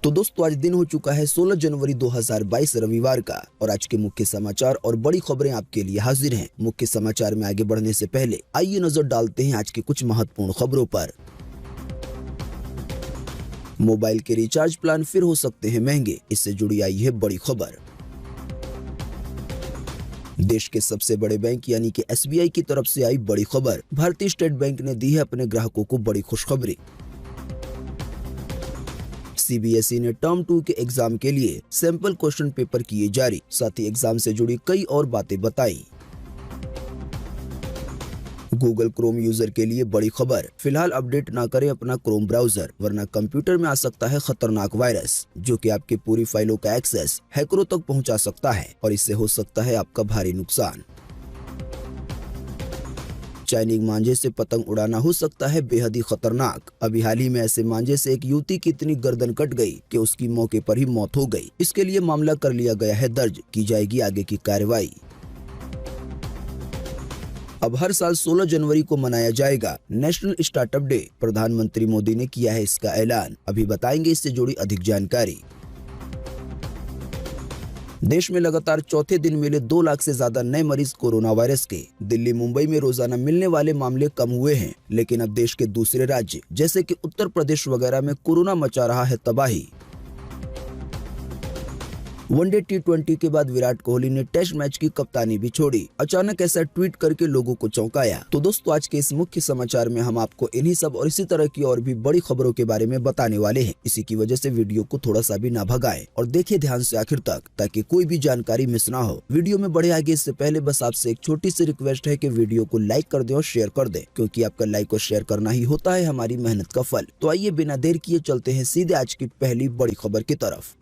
तो दोस्तों आज दिन हो चुका है 16 जनवरी 2022 रविवार का और आज के मुख्य समाचार और बड़ी खबरें आपके लिए हाजिर हैं। मुख्य समाचार में आगे बढ़ने से पहले आइए नजर डालते हैं आज की कुछ महत्वपूर्ण खबरों पर। मोबाइल के रिचार्ज प्लान फिर हो सकते हैं महंगे, इससे जुड़ी आई है बड़ी खबर। देश के सबसे बड़े बैंक यानी कि SBI की तरफ से आई बड़ी खबर। भारतीय स्टेट बैंक ने दी है अपने ग्राहकों को बड़ी खुशखबरी। CBSE ने टर्म 2 के एग्जाम के लिए सैंपल क्वेश्चन पेपर किए जारी, साथ ही एग्जाम से जुड़ी कई और बातें बताई। गूगल क्रोम यूजर के लिए बड़ी खबर। फिलहाल अपडेट ना करें अपना क्रोम ब्राउजर, वरना कंप्यूटर में आ सकता है खतरनाक वायरस जो कि आपकी पूरी फाइलों का एक्सेस हैकरों तक पहुंचा सकता है और इससे हो सकता है आपका भारी नुकसान। चाइनीज मांझे से पतंग उड़ाना हो सकता है बेहद ही खतरनाक। अभी हाल ही में ऐसे मांझे से एक युवती की इतनी गर्दन कट गई कि उसकी मौके पर ही मौत हो गई। इसके लिए मामला कर लिया गया है दर्ज, की जाएगी आगे की कार्रवाई। अब हर साल 16 जनवरी को मनाया जाएगा नेशनल स्टार्टअप डे। प्रधानमंत्री मोदी ने किया है इसका ऐलान, अभी बताएंगे इससे जुड़ी अधिक जानकारी। देश में लगातार चौथे दिन मिले 2 लाख से ज्यादा नए मरीज कोरोना वायरस के। दिल्ली मुंबई में रोजाना मिलने वाले मामले कम हुए हैं, लेकिन अब देश के दूसरे राज्य जैसे कि उत्तर प्रदेश वगैरह में कोरोना मचा रहा है तबाही। वनडे T20 के बाद विराट कोहली ने टेस्ट मैच की कप्तानी भी छोड़ी। अचानक ऐसा ट्वीट करके लोगों को चौंकाया। तो दोस्तों आज के इस मुख्य समाचार में हम आपको इन्हीं सब और इसी तरह की और भी बड़ी खबरों के बारे में बताने वाले हैं। इसी की वजह से वीडियो को थोड़ा सा भी ना भगाएं और देखिए ध्यान से आखिर तक, ताकि कोई भी जानकारी मिस ना हो। वीडियो में बढ़े आगे इससे पहले बस आपसे एक छोटी सी रिक्वेस्ट है कि वीडियो को लाइक कर दे और शेयर कर दे, क्योंकि आपका लाइक और शेयर करना ही होता है हमारी मेहनत का फल। तो आइए बिना देर किए चलते हैं सीधे आज की पहली बड़ी खबर की तरफ।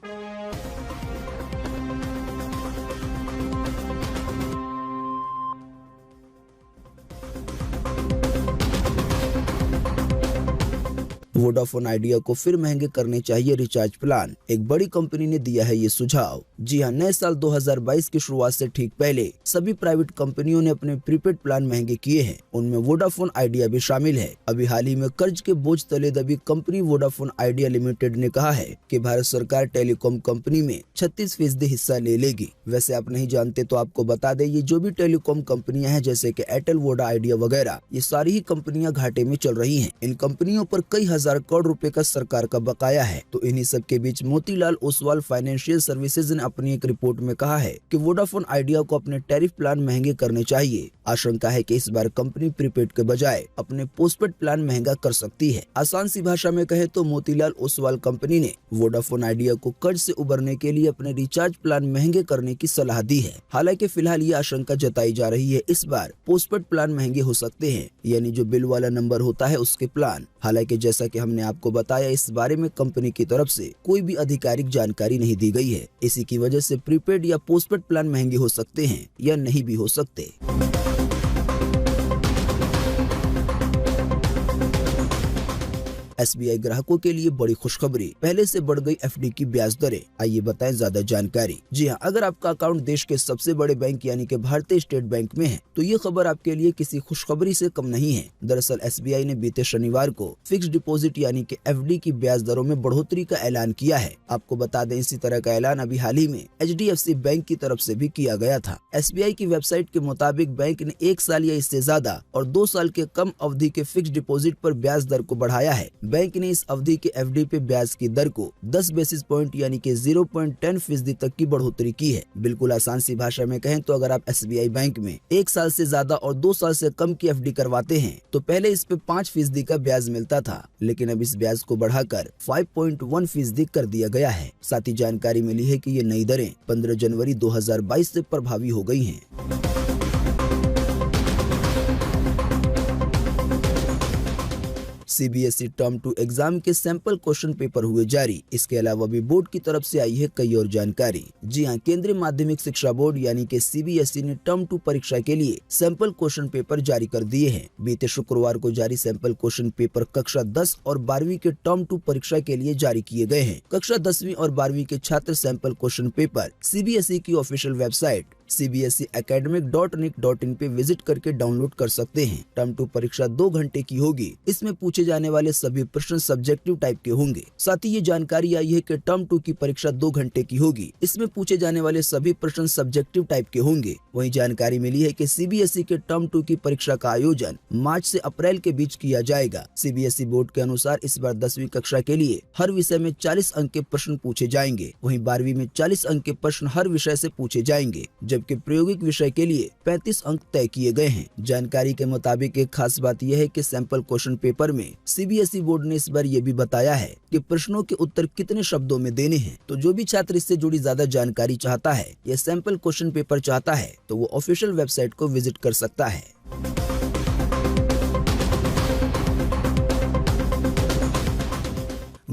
वोडाफोन आइडिया को फिर महंगे करने चाहिए रिचार्ज प्लान। एक बड़ी कंपनी ने दिया है ये सुझाव। जी हां, नए साल 2022 की शुरुआत से ठीक पहले सभी प्राइवेट कंपनियों ने अपने प्रीपेड प्लान महंगे किए हैं। उनमें वोडाफोन आइडिया भी शामिल है। अभी हाल ही में कर्ज के बोझ तले दबी कंपनी वोडाफोन आइडिया लिमिटेड ने कहा है कि भारत सरकार टेलीकॉम कंपनी में 36% हिस्सा ले लेगी। वैसे आप नहीं जानते तो आपको बता दें, ये जो भी टेलीकॉम कंपनियां हैं जैसे कि एयरटेल, वोडा, आइडिया वगैरह, ये सारी ही कंपनियां घाटे में चल रही हैं। इन कंपनियों पर कई हजार करोड़ रुपए का सरकार का बकाया है। तो इन्हीं सब के बीच मोतीलाल ओसवाल फाइनेंशियल सर्विसेज ने अपनी एक रिपोर्ट में कहा है कि वोडाफोन आइडिया को अपने टैरिफ प्लान महंगे करने चाहिए। आशंका है कि इस बार कंपनी प्रीपेड के बजाय अपने पोस्टपेड प्लान महंगा कर सकती है। आसान सी भाषा में कहे तो मोतीलाल ओसवाल कंपनी ने वोडाफोन आइडिया को कर्ज से उबरने के लिए अपने रिचार्ज प्लान महंगे करने की सलाह दी है। हालांकि फिलहाल ये आशंका जताई जा रही है इस बार पोस्टपेड प्लान महंगे हो सकते हैं, यानी जो बिल वाला नंबर होता है उसके प्लान। हालांकि जैसा कि हमने आपको बताया, इस बारे में कंपनी की तरफ से कोई भी आधिकारिक जानकारी नहीं दी गई है। इसी की वजह से प्रीपेड या पोस्टपेड प्लान महंगे हो सकते हैं या नहीं भी हो सकते। SBI ग्राहकों के लिए बड़ी खुशखबरी। पहले से बढ़ गई FD की ब्याज दरें। आइए बताएं ज्यादा जानकारी। जी हां, अगर आपका अकाउंट देश के सबसे बड़े बैंक यानी कि भारतीय स्टेट बैंक में है तो ये खबर आपके लिए किसी खुशखबरी से कम नहीं है। दरअसल SBI ने बीते शनिवार को फिक्स डिपॉजिट यानी कि FD की ब्याज दरों में बढ़ोतरी का ऐलान किया है। आपको बता दें, इसी तरह का ऐलान अभी हाल ही में HDFC बैंक की तरफ से भी किया गया था। SBI की वेबसाइट के मुताबिक बैंक ने 1 साल या इससे ज्यादा और 2 साल के कम अवधि के फिक्स डिपॉजिट पर ब्याज दर को बढ़ाया है। बैंक ने इस अवधि के FD पे ब्याज की दर को 10 बेसिस पॉइंट यानी कि 0.10% तक की बढ़ोतरी की है। बिल्कुल आसान सी भाषा में कहें तो अगर आप SBI बैंक में 1 साल से ज्यादा और 2 साल से कम की FD करवाते हैं तो पहले इस पे 5% का ब्याज मिलता था, लेकिन अब इस ब्याज को बढ़ाकर 5.1% कर दिया गया है। साथ ही जानकारी मिली है कि ये नई दरें 15 जनवरी 2022 से प्रभावी हो गई हैं। CBSE टर्म 2 एग्जाम के सैंपल क्वेश्चन पेपर हुए जारी। इसके अलावा भी बोर्ड की तरफ से आई है कई और जानकारी। जी हां, केंद्रीय माध्यमिक शिक्षा बोर्ड यानी कि CBSE ने टर्म 2 परीक्षा के लिए सैंपल क्वेश्चन पेपर जारी कर दिए हैं। बीते शुक्रवार को जारी सैंपल क्वेश्चन पेपर कक्षा 10 और 12वीं के टर्म 2 परीक्षा के लिए जारी किए गए हैं। कक्षा 10वीं और 12वीं के छात्र सैंपल क्वेश्चन पेपर CBSE की ऑफिशियल वेबसाइट CBSE academic.nic.in पे विजिट करके डाउनलोड कर सकते हैं। टर्म 2 परीक्षा 2 घंटे की होगी। इसमें पूछे जाने वाले सभी प्रश्न सब्जेक्टिव टाइप के होंगे। साथ ही ये जानकारी आई है कि टर्म 2 की परीक्षा 2 घंटे की होगी। इसमें पूछे जाने वाले सभी प्रश्न सब्जेक्टिव टाइप के होंगे। वहीं जानकारी मिली है कि CBSE के टर्म 2 की परीक्षा का आयोजन मार्च से अप्रैल के बीच किया जाएगा। CBSE बोर्ड के अनुसार इस बार 10वीं कक्षा के लिए हर विषय में 40 अंक के प्रश्न पूछे जाएंगे। वहीं 12वीं में 40 अंक के प्रश्न हर विषय से पूछे जाएंगे, जबकि प्रायोगिक विषय के लिए 35 अंक तय किए गए हैं। जानकारी के मुताबिक एक खास बात यह है कि सैंपल क्वेश्चन पेपर में CBSE बोर्ड ने इस बार ये भी बताया है कि प्रश्नों के उत्तर कितने शब्दों में देने हैं। तो जो भी छात्र इससे जुड़ी ज्यादा जानकारी चाहता है या सैंपल क्वेश्चन पेपर चाहता है तो वो ऑफिशियल वेबसाइट को विजिट कर सकता है।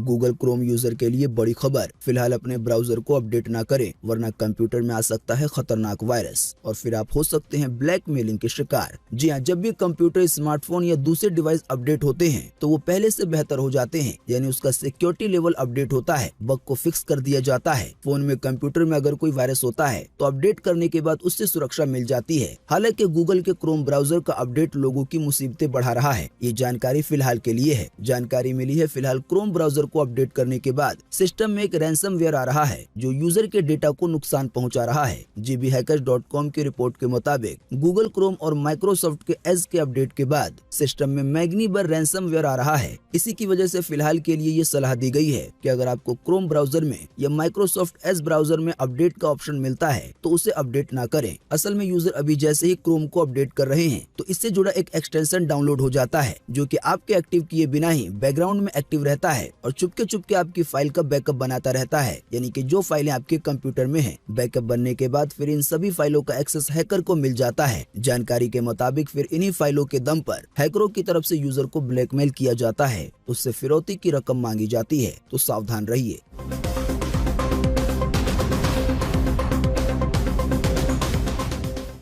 गूगल क्रोम यूजर के लिए बड़ी खबर। फिलहाल अपने ब्राउजर को अपडेट ना करें, वरना कंप्यूटर में आ सकता है खतरनाक वायरस और फिर आप हो सकते हैं ब्लैकमेलिंग के शिकार। जी हाँ, जब भी कंप्यूटर, स्मार्टफोन या दूसरे डिवाइस अपडेट होते हैं तो वो पहले से बेहतर हो जाते हैं, यानी उसका सिक्योरिटी लेवल अपडेट होता है, बग को फिक्स कर दिया जाता है। फोन में, कंप्यूटर में अगर कोई वायरस होता है तो अपडेट करने के बाद उससे सुरक्षा मिल जाती है। हालांकि गूगल के क्रोम ब्राउजर का अपडेट लोगों की मुसीबतें बढ़ा रहा है। ये जानकारी फिलहाल के लिए है। जानकारी मिली है फिलहाल क्रोम ब्राउजर को अपडेट करने के बाद सिस्टम में एक रैंसमवेयर आ रहा है जो यूजर के डेटा को नुकसान पहुंचा रहा है। gbhackers.com की रिपोर्ट के मुताबिक गूगल क्रोम और माइक्रोसॉफ्ट के एज के अपडेट के बाद सिस्टम में मैग्नीबर रैंसमवेयर आ रहा है। इसी की वजह से फिलहाल के लिए ये सलाह दी गई है कि अगर आपको क्रोम ब्राउजर में या माइक्रोसॉफ्ट एज ब्राउजर में अपडेट का ऑप्शन मिलता है तो उसे अपडेट ना करें। असल में यूजर अभी जैसे ही क्रोम को अपडेट कर रहे हैं तो इससे जुड़ा एक एक्सटेंशन डाउनलोड हो जाता है जो कि आपके एक्टिव किए बिना ही बैकग्राउंड में एक्टिव रहता है और चुपके आपकी फाइल का बैकअप बनाता रहता है, यानी कि जो फाइलें आपके कंप्यूटर में हैं। बैकअप बनने के बाद फिर इन सभी फाइलों का एक्सेस हैकर को मिल जाता है। जानकारी के मुताबिक फिर इन्हीं फाइलों के दम पर हैकरों की तरफ से यूजर को ब्लैकमेल किया जाता है, उससे फिरौती की रकम मांगी जाती है। तो सावधान रहिए।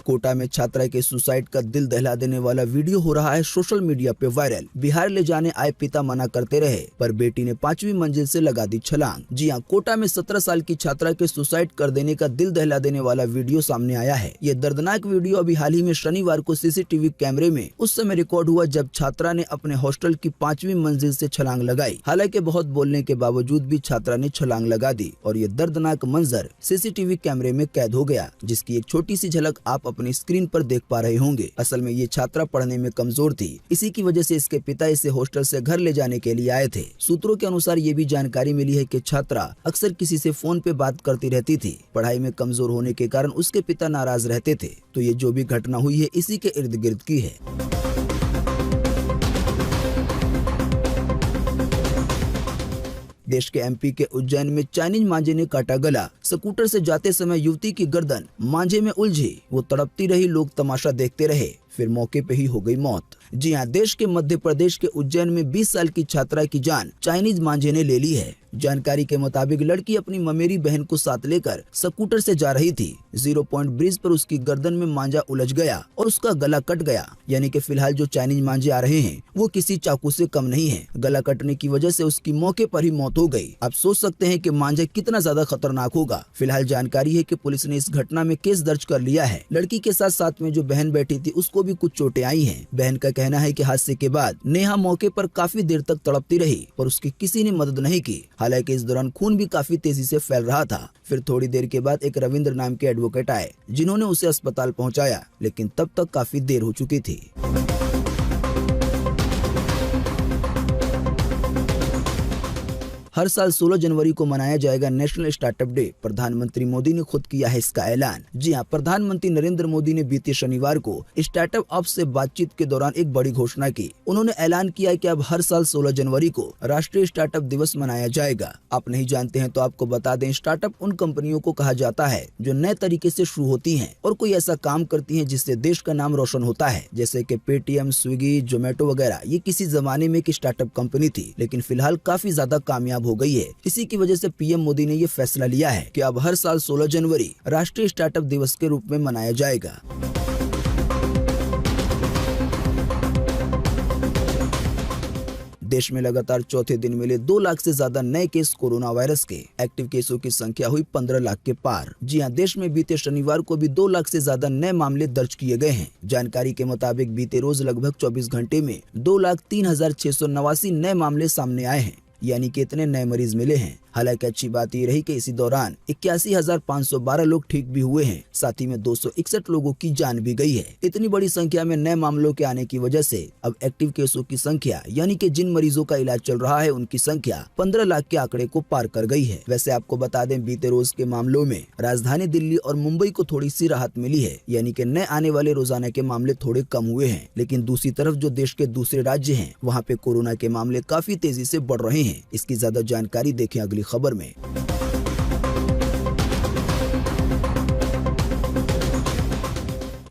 कोटा में छात्रा के सुसाइड का दिल दहला देने वाला वीडियो हो रहा है सोशल मीडिया पे वायरल। बिहार ले जाने आए पिता मना करते रहे पर बेटी ने 5वीं मंजिल से लगा दी छलांग। जी हां, कोटा में 17 साल की छात्रा के सुसाइड कर देने का दिल दहला देने वाला वीडियो सामने आया है। ये दर्दनाक वीडियो अभी हाल ही में शनिवार को CCTV कैमरे में उस समय रिकॉर्ड हुआ जब छात्रा ने अपने हॉस्टल की 5वीं मंजिल से छलांग लगाई। हालांकि बहुत बोलने के बावजूद भी छात्रा ने छलांग लगा दी और ये दर्दनाक मंजर CCTV कैमरे में कैद हो गया, जिसकी एक छोटी सी झलक आप अपनी स्क्रीन पर देख पा रहे होंगे। असल में ये छात्रा पढ़ने में कमजोर थी, इसी की वजह से इसके पिता इसे हॉस्टल से घर ले जाने के लिए आए थे। सूत्रों के अनुसार ये भी जानकारी मिली है कि छात्रा अक्सर किसी से फोन पे बात करती रहती थी। पढ़ाई में कमजोर होने के कारण उसके पिता नाराज रहते थे। तो ये जो भी घटना हुई है इसी के इर्द गिर्द की है। देश के MP के उज्जैन में चाइनीज मांझे ने काटा गला। स्कूटर से जाते समय युवती की गर्दन मांझे में उलझी, वो तड़पती रही, लोग तमाशा देखते रहे, फिर मौके पे ही हो गई मौत। जी हाँ, देश के मध्य प्रदेश के उज्जैन में 20 साल की छात्रा की जान चाइनीज मांझे ने ले ली है। जानकारी के मुताबिक लड़की अपनी ममेरी बहन को साथ लेकर स्कूटर से जा रही थी। 0 पॉइंट ब्रिज पर उसकी गर्दन में मांझा उलझ गया और उसका गला कट गया। यानी कि फिलहाल जो चाइनीज मांझे आ रहे हैं वो किसी चाकू से कम नहीं है। गला कटने की वजह से उसकी मौके पर ही मौत हो गई। आप सोच सकते हैं कि मांझा कितना ज्यादा खतरनाक होगा। फिलहाल जानकारी है कि पुलिस ने इस घटना में केस दर्ज कर लिया है। लड़की के साथ साथ में जो बहन बैठी थी उसको भी कुछ चोटें आई हैं। बहन का कहना है कि हादसे के बाद नेहा मौके पर काफी देर तक तड़पती रही पर उसकी किसी ने मदद नहीं की। हालांकि इस दौरान खून भी काफी तेजी से फैल रहा था। फिर थोड़ी देर के बाद एक रविंद्र नाम के एडवोकेट आए जिन्होंने उसे अस्पताल पहुंचाया, लेकिन तब तक काफी देर हो चुकी थी। हर साल 16 जनवरी को मनाया जाएगा नेशनल स्टार्टअप डे। प्रधानमंत्री मोदी ने खुद किया है इसका ऐलान। जी हां, प्रधानमंत्री नरेंद्र मोदी ने बीते शनिवार को स्टार्टअप अप से बातचीत के दौरान एक बड़ी घोषणा की। उन्होंने ऐलान किया कि अब हर साल 16 जनवरी को राष्ट्रीय स्टार्टअप दिवस मनाया जाएगा। आप नहीं जानते हैं तो आपको बता दें, स्टार्टअप उन कंपनियों को कहा जाता है जो नए तरीके से शुरू होती हैं और कोई ऐसा काम करती हैं जिससे देश का नाम रोशन होता है। जैसे कि पेटीएम, स्विगी, जोमेटो वगैरह। ये किसी जमाने में एक स्टार्टअप कंपनी थी, लेकिन फिलहाल काफी ज्यादा कामयाब हो गई है। इसी की वजह से पीएम मोदी ने ये फैसला लिया है कि अब हर साल 16 जनवरी राष्ट्रीय स्टार्टअप दिवस के रूप में मनाया जाएगा। देश में लगातार चौथे दिन मिले 2 लाख से ज्यादा नए केस कोरोना वायरस के। एक्टिव केसों की संख्या हुई 15 लाख के पार। जी हां, देश में बीते शनिवार को भी 2 लाख से ज्यादा नए मामले दर्ज किए गए हैं। जानकारी के मुताबिक बीते रोज लगभग 24 घंटे में 2,03,689 नए मामले सामने आए हैं, यानी कि इतने नए मरीज मिले हैं। हालांकि अच्छी बात ये रही कि इसी दौरान 81,512 लोग ठीक भी हुए हैं। साथ ही में 261 लोगों की जान भी गई है। इतनी बड़ी संख्या में नए मामलों के आने की वजह से अब एक्टिव केसों की संख्या, यानी कि जिन मरीजों का इलाज चल रहा है, उनकी संख्या 15 लाख के आंकड़े को पार कर गई है। वैसे आपको बता दें, बीते रोज के मामलों में राजधानी दिल्ली और मुंबई को थोड़ी सी राहत मिली है, यानी कि नए आने वाले रोजाना के मामले थोड़े कम हुए हैं। लेकिन दूसरी तरफ जो देश के दूसरे राज्य हैं, वहाँ पे कोरोना के मामले काफी तेजी से बढ़ रहे हैं। इसकी ज्यादा जानकारी देखें अगली खबर में।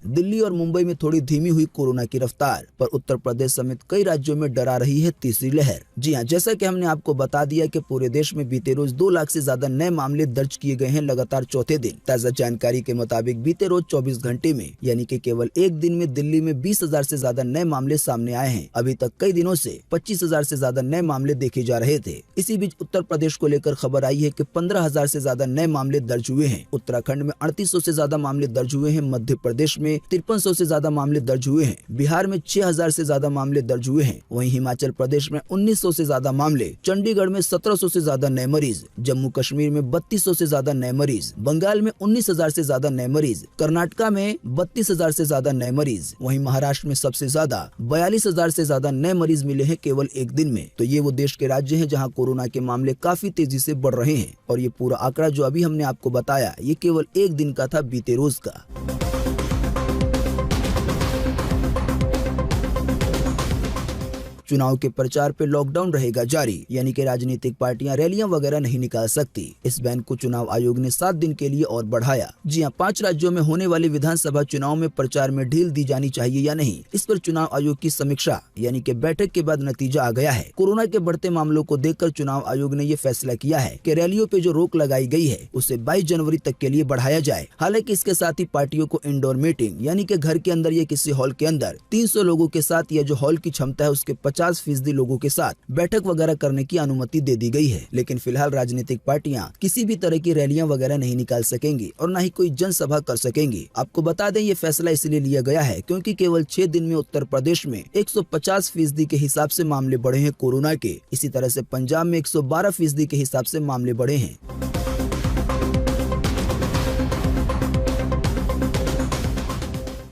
दिल्ली और मुंबई में थोड़ी धीमी हुई कोरोना की रफ्तार, पर उत्तर प्रदेश समेत कई राज्यों में डरा रही है तीसरी लहर। जी हां, जैसा कि हमने आपको बता दिया कि पूरे देश में बीते रोज 2 लाख से ज्यादा नए मामले दर्ज किए गए हैं लगातार चौथे दिन। ताजा जानकारी के मुताबिक बीते रोज 24 घंटे में, यानी कि केवल एक दिन में दिल्ली में 20,000 से ज्यादा नए मामले सामने आए हैं। अभी तक कई दिनों से 25,000 से ज्यादा नए मामले देखे जा रहे थे। इसी बीच उत्तर प्रदेश को लेकर खबर आई है कि 15,000 से ज्यादा नए मामले दर्ज हुए हैं। उत्तराखंड में 3800 से ज्यादा मामले दर्ज हुए हैं। मध्य प्रदेश में 5300 से ज्यादा मामले दर्ज हुए हैं। बिहार में 6000 से ज्यादा मामले दर्ज हुए हैं। वहीं हिमाचल प्रदेश में 1900 से ज्यादा मामले, चंडीगढ़ में 1700 से ज्यादा नए मरीज, जम्मू कश्मीर में 3200 से ज्यादा नए मरीज, बंगाल में 19,000 से ज्यादा नए मरीज, कर्नाटका में 32,000 से ज्यादा नए मरीज। वहीं महाराष्ट्र में सबसे ज्यादा 42,000 से ज्यादा नए मरीज मिले हैं केवल एक दिन में। तो ये वो देश के राज्य हैं जहां कोरोना के मामले काफी तेजी से बढ़ रहे हैं। और ये पूरा आंकड़ा जो अभी हमने आपको बताया, ये केवल एक दिन का था, बीते रोज का। चुनाव के प्रचार पे लॉकडाउन रहेगा जारी, यानी कि राजनीतिक पार्टियां रैलियां वगैरह नहीं निकाल सकती। इस बैन को चुनाव आयोग ने 7 दिन के लिए और बढ़ाया। जी हां, 5 राज्यों में होने वाले विधानसभा चुनाव में प्रचार में ढील दी जानी चाहिए या नहीं, इस पर चुनाव आयोग की समीक्षा, यानी कि बैठक के बाद नतीजा आ गया है। कोरोना के बढ़ते मामलों को देखकर चुनाव आयोग ने ये फैसला किया है कि रैलियों पे जो रोक लगाई गई है, उसे 22 जनवरी तक के लिए बढ़ाया जाए। हालांकि इसके साथ ही पार्टियों को इंडोर मीटिंग, यानी कि घर के अंदर या किसी हॉल के अंदर 300 लोगों के साथ, या जो हॉल की क्षमता है उसके 50% लोगों के साथ बैठक वगैरह करने की अनुमति दे दी गई है। लेकिन फिलहाल राजनीतिक पार्टियां किसी भी तरह की रैलियां वगैरह नहीं निकाल सकेंगी और न ही कोई जनसभा कर सकेंगी। आपको बता दें, ये फैसला इसलिए लिया गया है क्योंकि केवल 6 दिन में उत्तर प्रदेश में 150% के हिसाब से मामले बढ़े हैं कोरोना के। इसी तरह से पंजाब में 112% के हिसाब से मामले बढ़े हैं।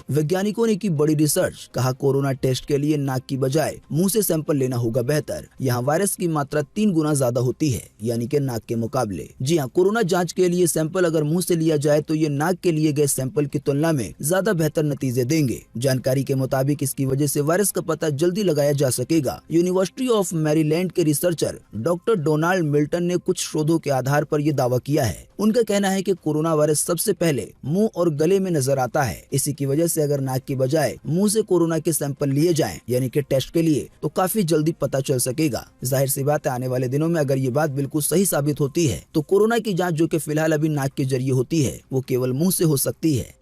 वैज्ञानिकों ने की बड़ी रिसर्च, कहा कोरोना टेस्ट के लिए नाक की बजाय मुंह से सैंपल लेना होगा बेहतर। यहाँ वायरस की मात्रा 3 गुना ज्यादा होती है, यानी कि नाक के मुकाबले। जी हाँ, कोरोना जांच के लिए सैंपल अगर मुंह से लिया जाए तो ये नाक के लिए गए सैंपल की तुलना में ज्यादा बेहतर नतीजे देंगे। जानकारी के मुताबिक इसकी वजह से वायरस का पता जल्दी लगाया जा सकेगा। यूनिवर्सिटी ऑफ मैरीलैंड के रिसर्चर डॉक्टर डोनाल्ड मिल्टन ने कुछ शोधों के आधार पर यह दावा किया है। उनका कहना है कि कोरोना वायरस सबसे पहले मुंह और गले में नजर आता है। इसी की वजह से अगर नाक की बजाय मुंह से कोरोना के सैंपल लिए जाएं, यानी कि टेस्ट के लिए, तो काफी जल्दी पता चल सकेगा। जाहिर सी बात है, आने वाले दिनों में अगर ये बात बिल्कुल सही साबित होती है तो कोरोना की जांच जो कि फिलहाल अभी नाक के जरिए होती है, वो केवल मुंह से हो सकती है।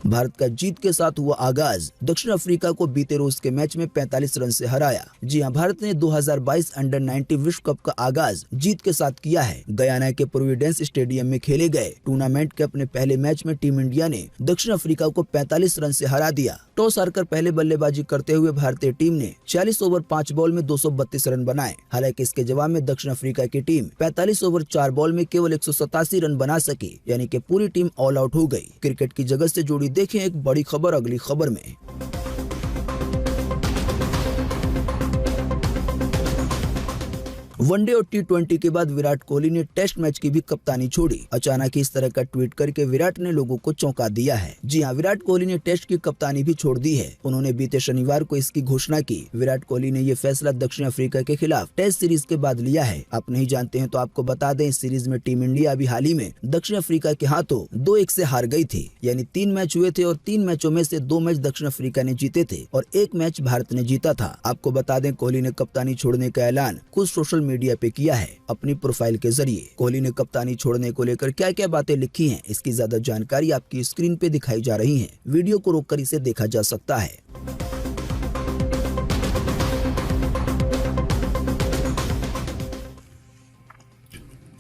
भारत का जीत के साथ हुआ आगाज, दक्षिण अफ्रीका को बीते रोज के मैच में 45 रन से हराया। जी हां, भारत ने 2022 अंडर 19 विश्व कप का आगाज जीत के साथ किया है। गयाना के प्रोविडेंस स्टेडियम में खेले गए टूर्नामेंट के अपने पहले मैच में टीम इंडिया ने दक्षिण अफ्रीका को 45 रन से हरा दिया। टॉस हारकर पहले बल्लेबाजी करते हुए भारतीय टीम ने 40 ओवर 5 बॉल में 232 रन बनाए। हालांकि इसके जवाब में दक्षिण अफ्रीका की टीम 45 ओवर 4 बॉल में केवल 187 रन बना सकी, यानी कि पूरी टीम ऑल आउट हो गई। क्रिकेट की जगत से जुड़ी देखें एक बड़ी खबर अगली खबर में। वनडे और T20 के बाद विराट कोहली ने टेस्ट मैच की भी कप्तानी छोड़ी। अचानक इस तरह का ट्वीट करके विराट ने लोगों को चौंका दिया है। जी हां, विराट कोहली ने टेस्ट की कप्तानी भी छोड़ दी है। उन्होंने बीते शनिवार को इसकी घोषणा की। विराट कोहली ने ये फैसला दक्षिण अफ्रीका के खिलाफ टेस्ट सीरीज के बाद लिया है। आप नहीं जानते हैं तो आपको बता दें, इस सीरीज में टीम इंडिया अभी हाल ही में दक्षिण अफ्रीका के हाथों 2-1 से हार गई थी। यानी 3 मैच हुए थे और 3 मैचों में से 2 मैच दक्षिण अफ्रीका ने जीते थे और 1 मैच भारत ने जीता था। आपको बता दें, कोहली ने कप्तानी छोड़ने का ऐलान खुद सोशल मीडिया मीडिया पे किया है। अपनी प्रोफाइल के जरिए कोहली ने कप्तानी छोड़ने को लेकर क्या क्या बातें लिखी हैं, इसकी ज्यादा जानकारी आपकी स्क्रीन पे दिखाई जा रही है। वीडियो को रोककर इसे देखा जा सकता है।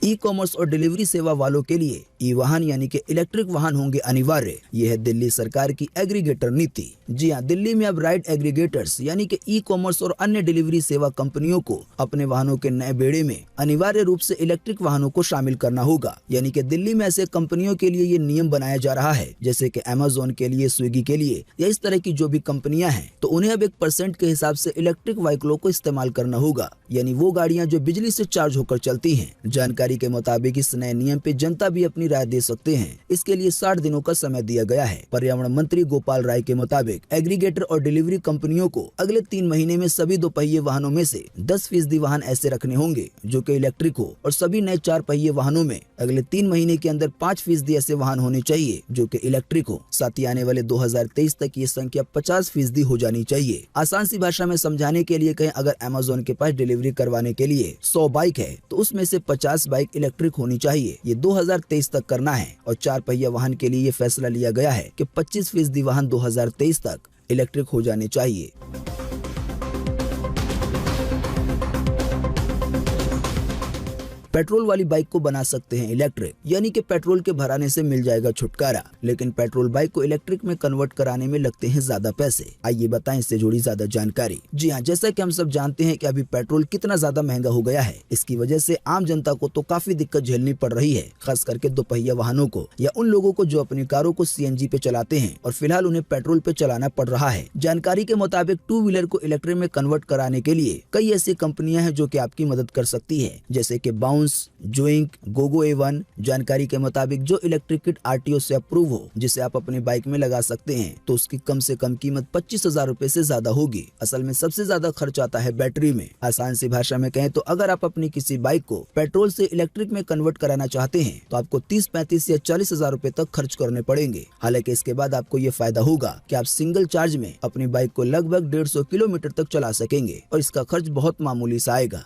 ई कॉमर्स और डिलीवरी सेवा वालों के लिए ई वाहन यानी कि इलेक्ट्रिक वाहन होंगे अनिवार्य। यह है दिल्ली सरकार की एग्रीगेटर नीति। जी हां, दिल्ली में अब राइड एग्रीगेटर्स यानी कि ई कॉमर्स और अन्य डिलीवरी सेवा कंपनियों को अपने वाहनों के नए बेड़े में अनिवार्य रूप से इलेक्ट्रिक वाहनों को शामिल करना होगा। यानी कि दिल्ली में ऐसे कंपनियों के लिए ये नियम बनाया जा रहा है, जैसे कि अमेजोन के लिए, स्विगी के लिए या इस तरह की जो भी कंपनियां हैं, तो उन्हें अब 1% के हिसाब से इलेक्ट्रिक व्हीकलों को इस्तेमाल करना होगा, यानी वो गाड़ियां जो बिजली से चार्ज होकर चलती हैं। जानकारी के मुताबिक इस नए नियम पे जनता भी अपनी राय दे सकते हैं। इसके लिए 60 दिनों का समय दिया गया है। पर्यावरण मंत्री गोपाल राय के मुताबिक एग्रीगेटर और डिलीवरी कंपनियों को अगले 3 महीने में सभी 2 पहिए वाहनों में से 10% वाहन ऐसे रखने होंगे जो कि इलेक्ट्रिक हो, और सभी नए 4 पहिए वाहनों में अगले 3 महीने के अंदर 5% ऐसे वाहन होने चाहिए जो कि इलेक्ट्रिक हो। साथ ही आने वाले 2023 तक ये संख्या 50% हो जानी चाहिए। आसान सी भाषा में समझाने के लिए कहें, अगर अमेजोन के पास डिलीवरी करवाने के लिए 100 बाइक है तो उसमें से 50 बाइक इलेक्ट्रिक होनी चाहिए। ये 2023 तक करना है। और 4 पहिया वाहन के लिए ये फैसला लिया गया है कि 25% वाहन 2023 तक इलेक्ट्रिक हो जाने चाहिए। पेट्रोल वाली बाइक को बना सकते हैं इलेक्ट्रिक, यानी कि पेट्रोल के भराने से मिल जाएगा छुटकारा, लेकिन पेट्रोल बाइक को इलेक्ट्रिक में कन्वर्ट कराने में लगते हैं ज्यादा पैसे। आइए बताएं इससे जुड़ी ज्यादा जानकारी। जी हां, जैसा कि हम सब जानते हैं कि अभी पेट्रोल कितना ज्यादा महंगा हो गया है। इसकी वजह से आम जनता को तो काफी दिक्कत झेलनी पड़ रही है, खास करके 2 पहिया वाहनों को या उन लोगों को जो अपनी कारों को सीएनजी पे चलाते हैं और फिलहाल उन्हें पेट्रोल पे चलाना पड़ रहा है। जानकारी के मुताबिक 2 व्हीलर को इलेक्ट्रिक में कन्वर्ट कराने के लिए कई ऐसी कंपनियां हैं जो कि आपकी मदद कर सकती है, जैसे कि बाउंस, जोइंक, गोगो A1। जानकारी के मुताबिक जो इलेक्ट्रिक किट आरटीओ से अप्रूव हो, जिसे आप अपनी बाइक में लगा सकते हैं, तो उसकी कम से कम कीमत 25,000 रुपए से ज्यादा होगी। असल में सबसे ज्यादा खर्च आता है बैटरी में। आसान सी भाषा में कहें तो अगर आप अपनी किसी बाइक को पेट्रोल से इलेक्ट्रिक में कन्वर्ट कराना चाहते हैं तो आपको 30, 35 या 40,000 रुपए तक खर्च करने पड़ेंगे। हालांकि इसके बाद आपको ये फायदा होगा कि आप सिंगल चार्ज में अपनी बाइक को लगभग 150 किलोमीटर तक चला सकेंगे और इसका खर्च बहुत मामूली सा आएगा।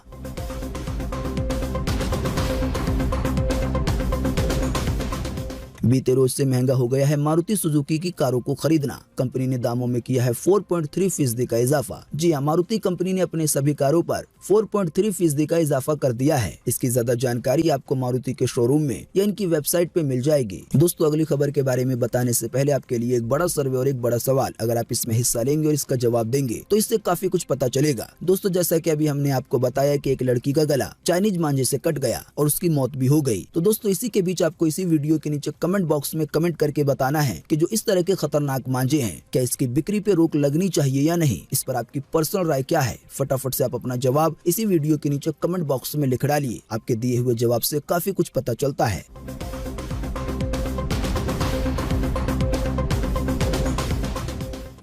बीते रोज से महंगा हो गया है मारुति सुजुकी की कारों को खरीदना। कंपनी ने दामों में किया है 4.3% का इजाफा। जी हां, मारुति कंपनी ने अपने सभी कारों पर 4.3% का इजाफा कर दिया है। इसकी ज्यादा जानकारी आपको मारुति के शोरूम में या इनकी वेबसाइट पे मिल जाएगी। दोस्तों, अगली खबर के बारे में बताने से पहले आपके लिए एक बड़ा सर्वे और एक बड़ा सवाल। अगर आप इसमें हिस्सा लेंगे और इसका जवाब देंगे तो इससे काफी कुछ पता चलेगा। दोस्तों, जैसा कि अभी हमने आपको बताया कि एक लड़की का गला चाइनीज मांझे से कट गया और उसकी मौत भी हो गई। तो दोस्तों, इसी के बीच आपको इसी वीडियो के नीचे कमेंट बॉक्स में कमेंट करके बताना है कि जो इस तरह के खतरनाक मांझे हैं, क्या इसकी बिक्री पे रोक लगनी चाहिए या नहीं। इस पर आपकी पर्सनल राय क्या है? फटाफट से आप अपना जवाब इसी वीडियो के नीचे कमेंट बॉक्स में लिख डालिए। आपके दिए हुए जवाब से काफी कुछ पता चलता है।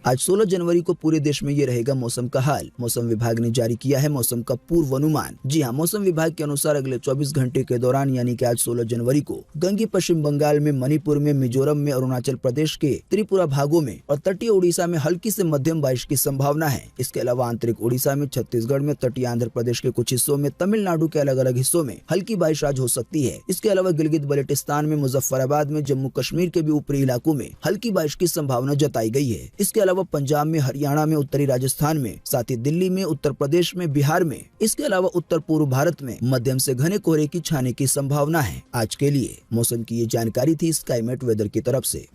आज 16 जनवरी को पूरे देश में ये रहेगा मौसम का हाल। मौसम विभाग ने जारी किया है मौसम का पूर्वानुमान। जी हां, मौसम विभाग के अनुसार अगले 24 घंटे के दौरान यानी कि आज 16 जनवरी को गंगी पश्चिम बंगाल में, मणिपुर में, मिजोरम में, अरुणाचल प्रदेश के त्रिपुरा भागों में और तटीय उड़ीसा में हल्की से मध्यम बारिश की संभावना है। इसके अलावा आंतरिक उड़ीसा में, छत्तीसगढ़ में, तटीय आंध्र प्रदेश के कुछ हिस्सों में, तमिलनाडु के अलग अलग हिस्सों में हल्की बारिश आज हो सकती है। इसके अलावा गिलगित बल्टिस्तान में, मुजफ्फराबाद में, जम्मू कश्मीर के भी ऊपरी इलाकों में हल्की बारिश की संभावना जताई गई है। इसके अलावा पंजाब में, हरियाणा में, उत्तरी राजस्थान में, साथ ही दिल्ली में, उत्तर प्रदेश में, बिहार में, इसके अलावा उत्तर पूर्व भारत में मध्यम से घने कोहरे की छाने की संभावना है। आज के लिए मौसम की ये जानकारी थी स्काईमेट वेदर की तरफ से।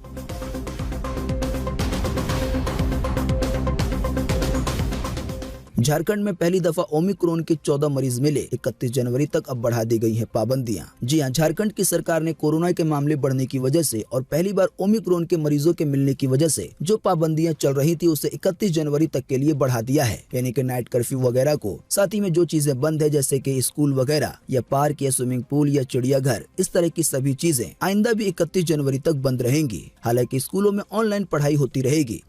झारखंड में पहली दफा ओमिक्रॉन के 14 मरीज मिले। 31 जनवरी तक अब बढ़ा दी गई है पाबंदियां। जी हां, झारखंड की सरकार ने कोरोना के मामले बढ़ने की वजह से और पहली बार ओमिक्रॉन के मरीजों के मिलने की वजह से जो पाबंदियां चल रही थी उसे 31 जनवरी तक के लिए बढ़ा दिया है, यानी कि नाइट कर्फ्यू वगैरह को। साथ ही में जो चीजें बंद है जैसे कि स्कूल वगैरह या पार्क या स्विमिंग पूल या चिड़ियाघर, इस तरह की सभी चीजें आइंदा भी 31 जनवरी तक बंद रहेंगी। हालांकि स्कूलों में ऑनलाइन पढ़ाई होती रहेगी।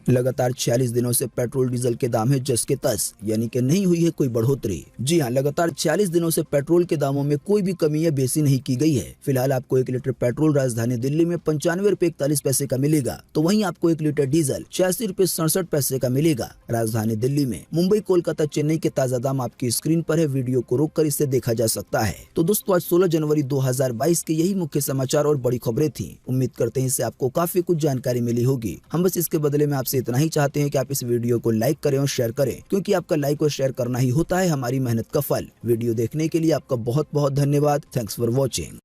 लगातार 46 दिनों से पेट्रोल डीजल के दाम है जस के तस, यानी कि नहीं हुई है कोई बढ़ोतरी। जी हां, लगातार 46 दिनों से पेट्रोल के दामों में कोई भी कमी या बेसी नहीं की गई है। फिलहाल आपको 1 लीटर पेट्रोल राजधानी दिल्ली में 95 रुपए 41 पैसे का मिलेगा, तो वहीं आपको 1 लीटर डीजल 86 रुपए 67 पैसे का मिलेगा राजधानी दिल्ली में। मुंबई, कोलकाता, चेन्नई के ताजा दाम आपकी स्क्रीन पर है, वीडियो को रोककर इसे देखा जा सकता है। तो दोस्तों, आज 16 जनवरी 2022 के यही मुख्य समाचार और बड़ी खबरें थी। उम्मीद करते हैं इससे आपको काफी कुछ जानकारी मिली होगी। हम बस इसके बदले में आपसे इतना ही चाहते हैं कि आप इस वीडियो को लाइक करें और शेयर करें, क्योंकि आपका लाइक और शेयर करना ही होता है हमारी मेहनत का फल। वीडियो देखने के लिए आपका बहुत बहुत धन्यवाद। Thanks for watching.